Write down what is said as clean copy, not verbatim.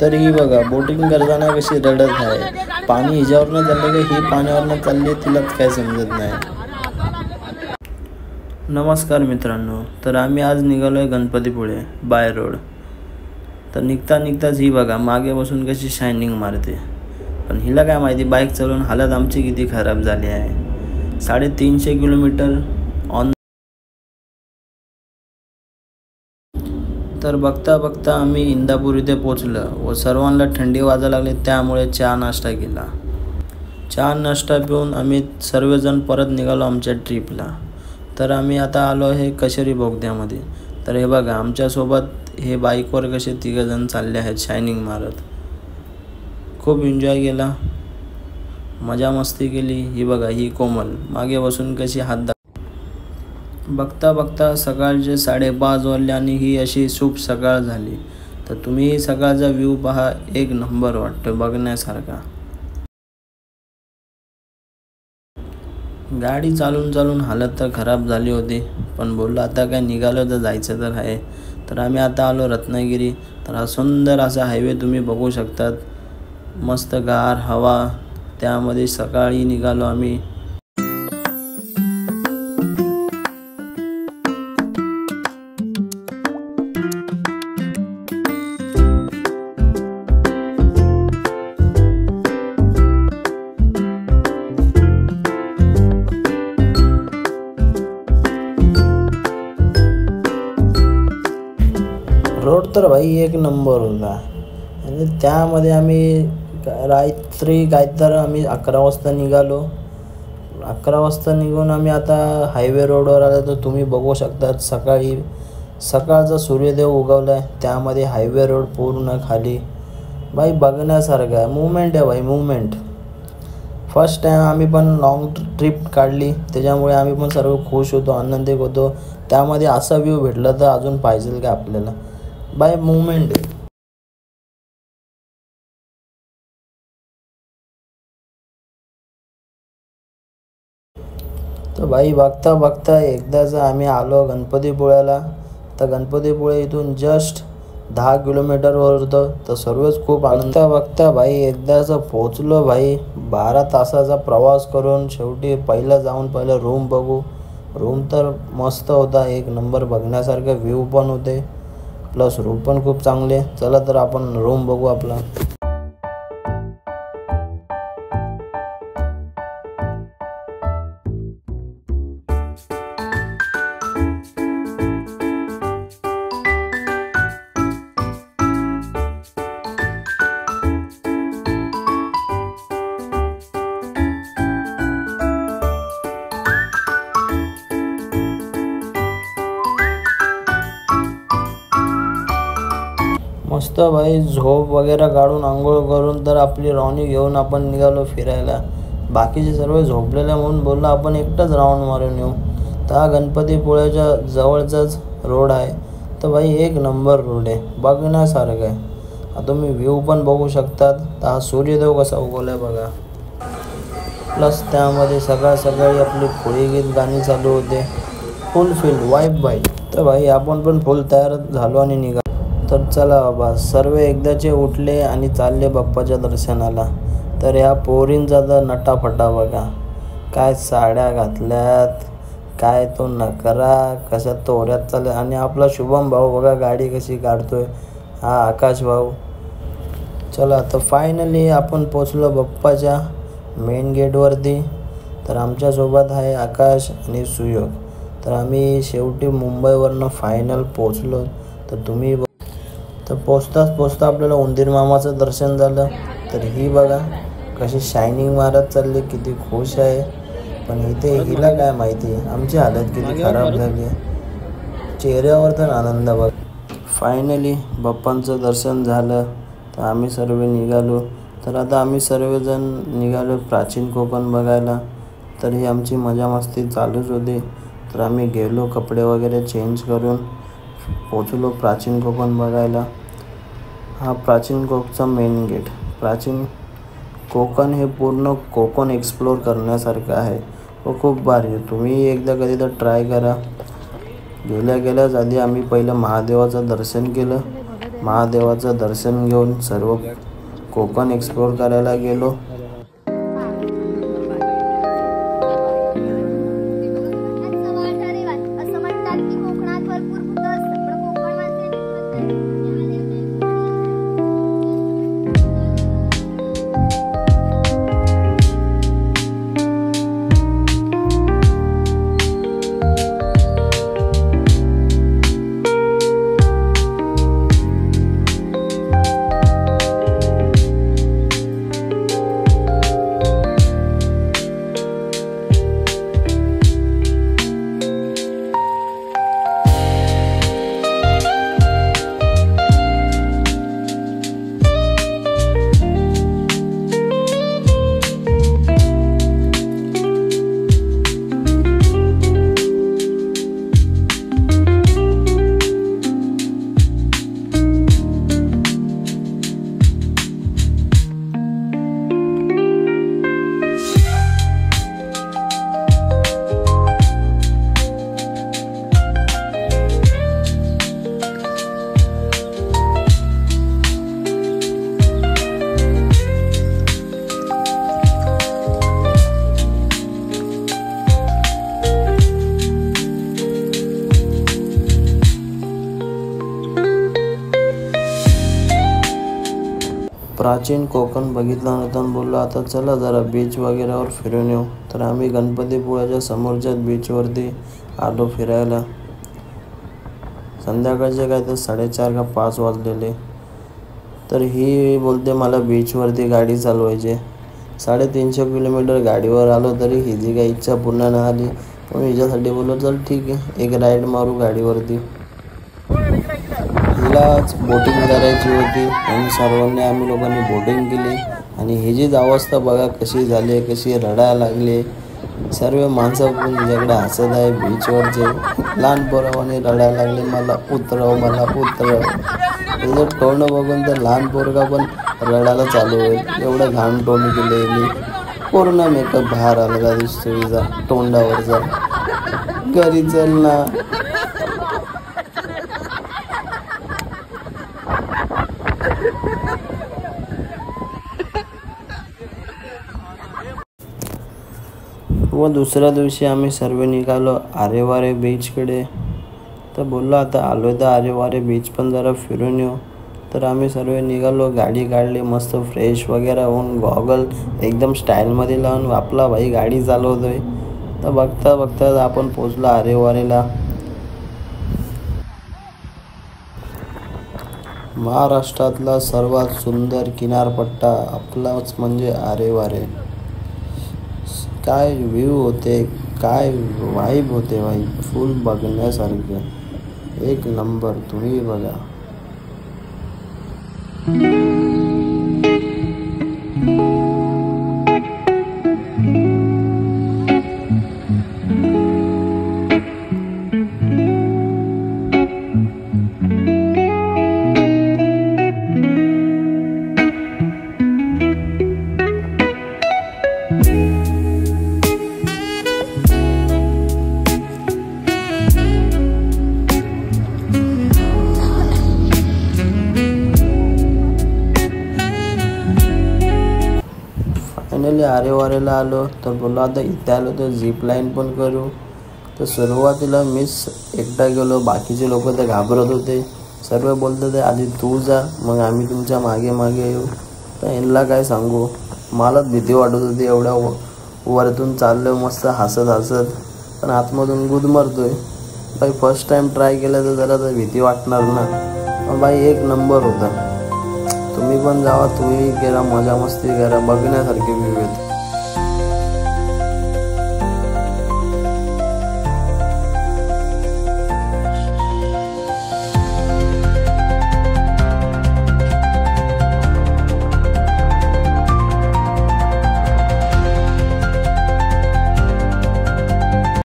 तर ही बघा बोटिंग करताना कशी रडत आहे. पाणी हिच्यावरनं चाललं की ही पाण्यावरनं चालली तिलाच काय समजत नाही. नमस्कार मित्रांनो, तर आम्ही आज निघालो आहे गणपतीपुळे बाय रोड. तर निघताच ही बघा मागे बसून कशी शायनिंग मारते. पण हिला काय माहिती बाईक चालवून हालत आमची किती खराब झाली आहे. 350 किलोमीटर ऑन. तर बघता आम्ही इंदापूर इथे पोचलो व सर्वांना थंडी वाजायला लागली, त्यामुळे चहा नाश्ता केला. चहा नाश्ता पिऊन आम्ही सर्वजण परत निघालो आमच्या ट्रिपला. तर आम्ही आता आलो आहे कशेरी बोगद्यामध्ये. तर हे बघा आमच्यासोबत हे बाईकवर कसे तिघजण चालले आहेत शायनिंग मारत. खूप एन्जॉय केला, मजा मस्ती केली. ही बघा ही कोमल मागे बसून कशी हात बघता सकाळचे 5:30 वाजले आणि ही अशी शुभ सकाळ झाली. तर तुम्ही सकाळचा व्ह्यू पहा, एक नंबर वाटतो बघण्यासारखा. गाडी चालून हालत तर खराब झाली होती, पण बोललो आता काय निघालो तर जायचं तर आहे. तर आम्ही आता आलो रत्नागिरी. तर हा सुंदर असा हायवे तुम्ही बघू शकतात, मस्त गार हवा, त्यामध्ये सकाळी निघालो आम्ही. रोड तर भाई एक नंबर होता. आणि त्यामध्ये आम्ही रात्री काहीतर आम्ही 11 वाजता निघालो. 11 वाजता निघून आम्ही आता हायवे रोडवर आलो. तर तुम्ही बघू शकतात सकाळचा सूर्यदेव उगवला आहे, त्यामध्ये हायवे रोड पूर्ण खाली. भाई बघण्यासारखं आहे, मूवमेंट आहे भाई, मूवमेंट. फर्स्ट टाईम आम्ही पण लॉंग ट्रिप काढली, त्याच्यामुळे आम्ही पण सर्व खुश होतो, आनंदित होतो. त्यामध्ये असा व्ह्यू भेटला तर अजून पाहिजे का आपल्याला. By movement. तर भाई बघता एकदाच आम्ही आलो गणपतीपुळ्याला. तर गणपतीपुळे इथून जस्ट 10 किलोमीटरवर होतं. तर सर्वच खूप बघता भाई एकदाच पोचलो भाई. 12 तासाचा प्रवास करून शेवटी पहिलं रूम बघू. रूम तर मस्त होता, एक नंबर बघण्यासारखं व्ह्यू पण होते, प्लस रूम पण खूप चांगले. चला तर आपण रूम बघू आपला. मस्त भाई झोप वगैरे काढून आंघोळ करून तर आपली रॉनी घेऊन आपण निघालो फिरायला. बाकीचे सर्व झोपलेले म्हणून बोललो आपण एकटाच राऊंड मारून येऊ. तर हा गणपतीपुळ्याच्या जवळचाच रोड आहे. तर भाई एक नंबर रोड आहे, बघण्यासारखं आहे. आता तुम्ही व्ह्यू पण बघू शकतात. तर हा सूर्यदेव कसा उगवला आहे बघा. प्लस त्यामध्ये सकाळी आपली फुली गीत गाणी चालू होते, फुल फील वाईब भाई. तर भाई आपण पण फुल तयार झालो आणि निघालो. तर चला बाबा, सर्व एकदाचे उठले आणि चालले बाप्पाच्या दर्शनाला. तर ह्या पोरींचा तर नटाफटा बघा, काय साड्या घातल्यात, काय तो नकरा, कशा तोऱ्यात चालले. आणि आपला शुभम भाऊ बघा गाडी कशी काढतोय, हा आकाश भाऊ. चला तर फायनली आपण पोचलो बाप्पाच्या मेन गेटवरती. तर आमच्यासोबत आहे आकाश आणि सुयोग. तर आम्ही शेवटी मुंबईवरनं फायनल पोचलो. तर तुम्ही तर पोचता आपल्याला उंदीर मामाचं दर्शन झालं. तर ही बघा कशी शायनिंग मारत चालली, किती खुश आहे. पण इथे हिला काय माहिती आमची हालत किती खराब झाली आहे. चेहऱ्यावर तर आनंद बघ. फायनली बाप्पांचं दर्शन झालं. तर आम्ही सर्व निघालो. तर आता आम्ही सर्वजण निघालो प्राचीन कोकण बघायला. तर ही आमची मजा मस्ती चालूच होती. तर आम्ही गेलो कपडे वगैरे चेंज करून पोचलो प्राचीन कोकण बघायला. हा प्राचीन कोकणचा मेन गेट. प्राचीन कोकण हे पूर्ण कोकण एक्सप्लोर करण्यासारखं आहे व खूप भारी आहे. तुम्ही एकदा कधी तर ट्राय करा. गेल्याच आधी आम्ही पहिलं महादेवाचं दर्शन केलं महादेवाचं दर्शन घेऊन सर्व कोकण एक्सप्लोर करायला गेलो. प्राचीन कोकण बघितल्यानंतर बोललो आता चला जरा बीच वगैरेवर फिरून येऊ. तर आम्ही गणपतीपुळ्याच्या समोरच्या बीचवरती आलो फिरायला. संध्याकाळचे काय तर 4:30 का 5 वाजलेले. तर ही बोलते मला बीचवरती गाडी चालवायची. 350 किलोमीटर गाडीवर आलो तरी हिची काही इच्छा पूर्ण नाही आली. पण हिच्यासाठी बोललो चल ठीक आहे एक राईड मारू गाडीवरती. हिलाच बोटिंग करायची होती आणि सर्वांनी आम्ही लोकांनी बोटिंग केली. आणि हिचीच अवस्था बघा कशी झाली, कशी रडायला लागली. सर्व माणसं पण हिच्याकडे हसत आहे. बीचवरचे लहान पोरावाने रडायला लागले मला उतरव मला उतरव. तिचं तोंड बघून तर लहान पोरगा पण रडायला चालू होईल. एवढं घाण तोंड केले. पूर्ण मेकअप बाहेर आलेला दिसतो हिचा तोंडावरचा. घरी चल ना. व दुसऱ्या दिवशी आम्ही सर्व निघालो आरेवारे बीचकडे. तर बोललो आता आलो तर आरेवारे बीच पण जरा फिरून येऊ. तर आम्ही सर्व निघालो. गाडी काढली मस्त फ्रेश वगैरे होऊन गॉगल एकदम स्टाईलमध्ये लावून आपला भाई गाडी चालवतोय. तर बघता बघता आपण पोचलो आरेवारेला. महाराष्ट्रातला सर्वात सुंदर किनारपट्टा आपलाच म्हणजे आरेवारे. काय व्ह्यू होते, काय वाईब होते भाई, फुल बघण्यासारखे एक नंबर. तुम्ही बघा. फायनली आरेवारेला आलो. तर बोललो आता इथे आलो तर झिप लाईन पण करू. तर सुरुवातीला मीच एकटा गेलो. बाकीचे लोक तर घाबरत होते. सर्व बोलत होते आधी तू जा मग आम्ही तुमच्या मागे मागे येऊ. तर यांना काय सांगू, मलाच भीती वाटत होती. एवढ्या वरतून चाललो मस्त हसत हसत पण आतमधून गुदमरतोय. बाई फर्स्ट टाइम ट्राय केलं तर जरा तर भीती वाटणार ना. बाई एक नंबर होता. तुम्ही पण जावा, तुम्ही करा, मजा मस्ती करा, बघण्यासारखे व्ह्यू आहेत.